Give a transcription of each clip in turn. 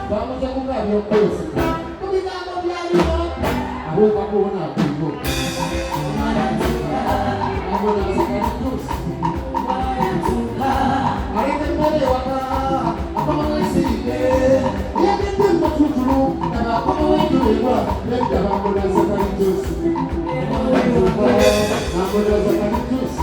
Vamos a jugar yo pues. Combinamos la vida. Arroba con una pico. Vamos a sacar tus. Ahorita el modelo acá. Vamos a decirle. Y aquí tengo chuchuru. Vamos a igual. Vamos a sacar tus. Vamos a sacar tus. Vamos a sacar tus.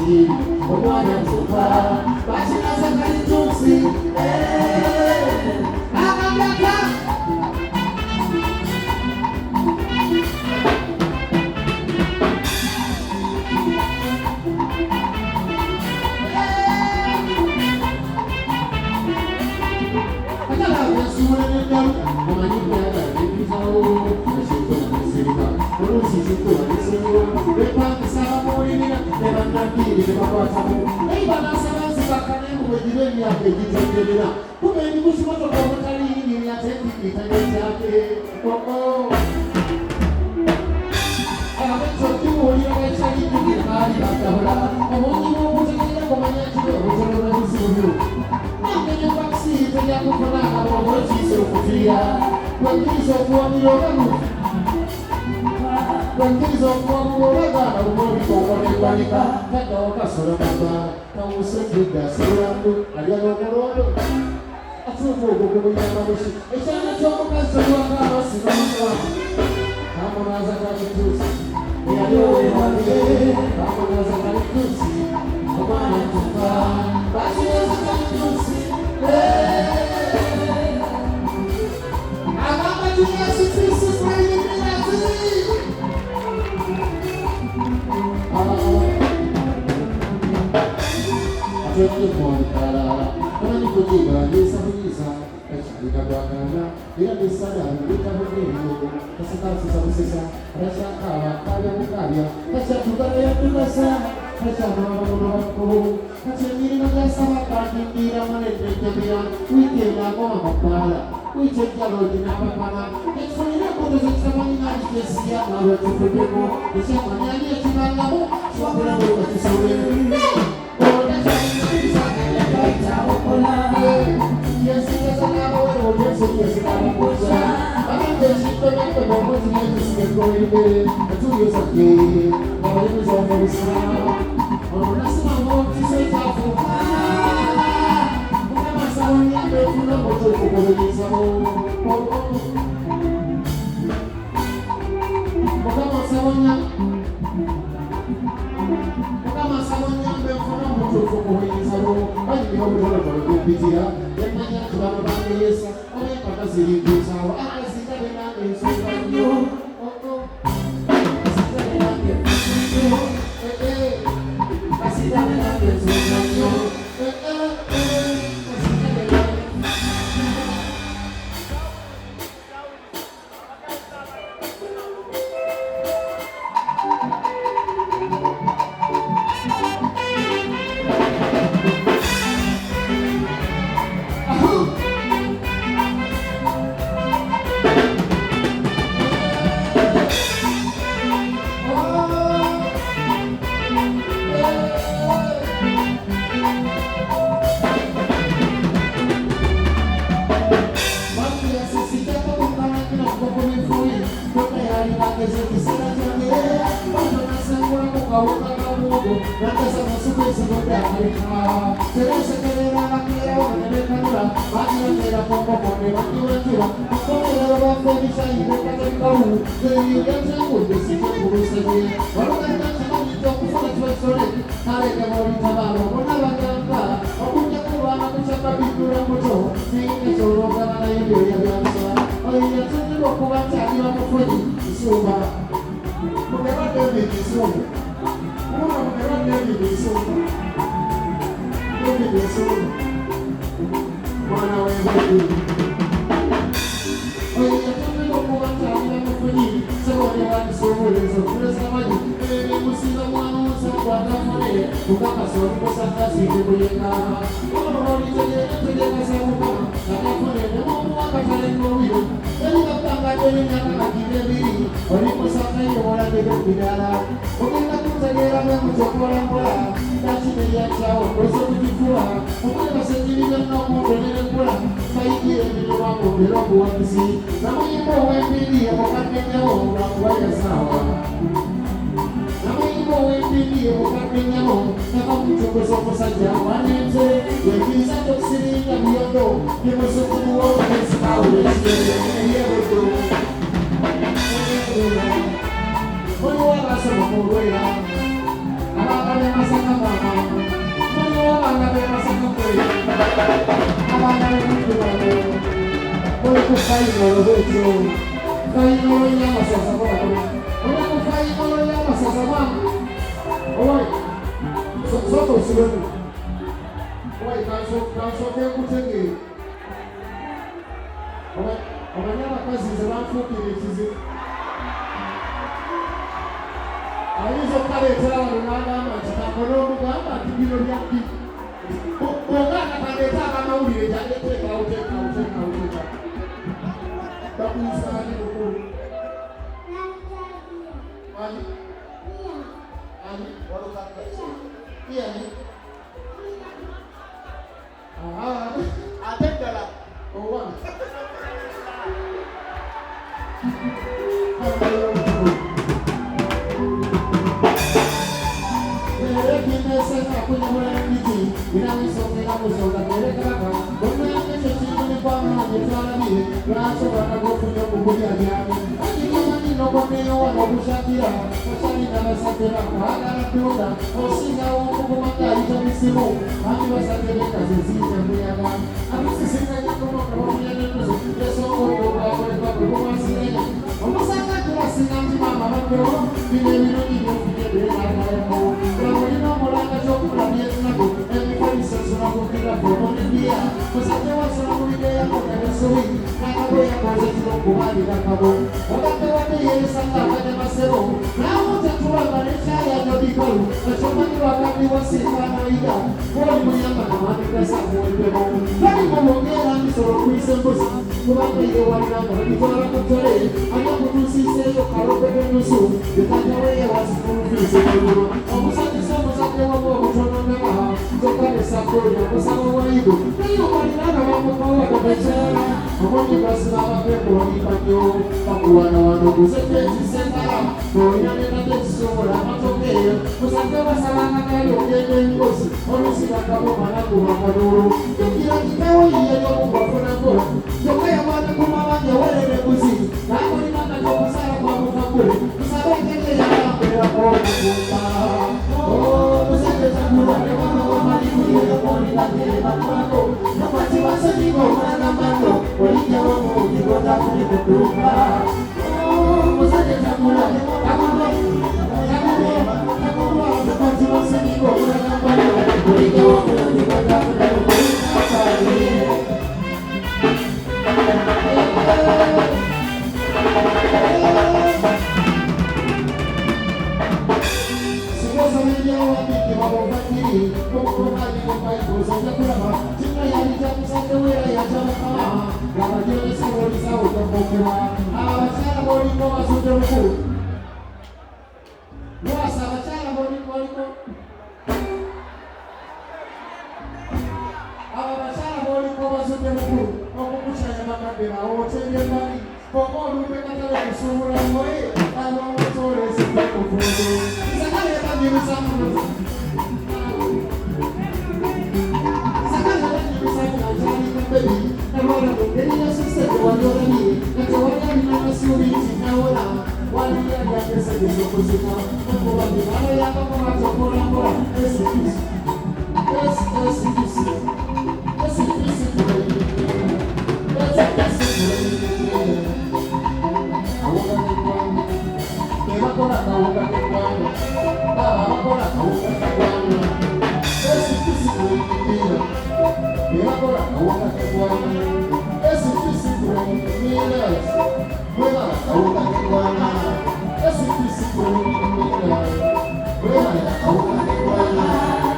ukakasori kusakasikuyenga onoolitegeetegeekasemuka nakafunene muwakatalenobiro erikatangatelinyanakakidebiri olikusakaiyomolagebekidala ogenda kutegeeraga mutokolampola nakineryakyawo kozokukikula okwekasekirigennaokuntonerekula kayigire emiriwango era okuwakisi namuyimba ow'embiri okaddenyawo lwakubayasaawa namuyimba ow'embiri okaddenyawo nakamutukoza omusajja wanenze yekiriza tokusiringa byondo bimusukumuwoesikawulekiyeyebodo oliwo abasoma mulwera abanga bemasaka mama oliwo abanga bemasaka kwera abanga bekukulabo olikufainolo bwetyo fainolo yamasasa bwabo olikufainolo yamasasa bwabo owai soto osilemu owai kansoke nkutegere omanyi abakazi nze banfuukira ekizibu ayinza okukaleetera wano n'agamba nti kakona omugamba nti bino byaddi bwonganga kaleeta abamawulire gyaleteekawo teekawo bakuyisaani mukulu ani iyani ate ddala owa Bye.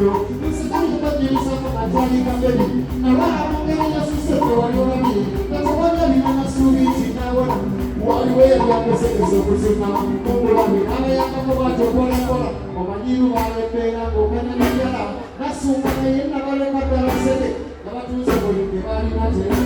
Kino, Musikali Kajirisa Katwali Kabeli, Naraha Mungenya Susete Waliorami, Natawanya Limana Suri Chinawana, Waliwe Yakosekeso Kusima, Kumulami, Nala Yakamobato Kola Kola, Omajiru Vale Pena, Okana Nijala, Nasuma Yena Vale Matala Sede, Nabatuza Bolike Vali Nate,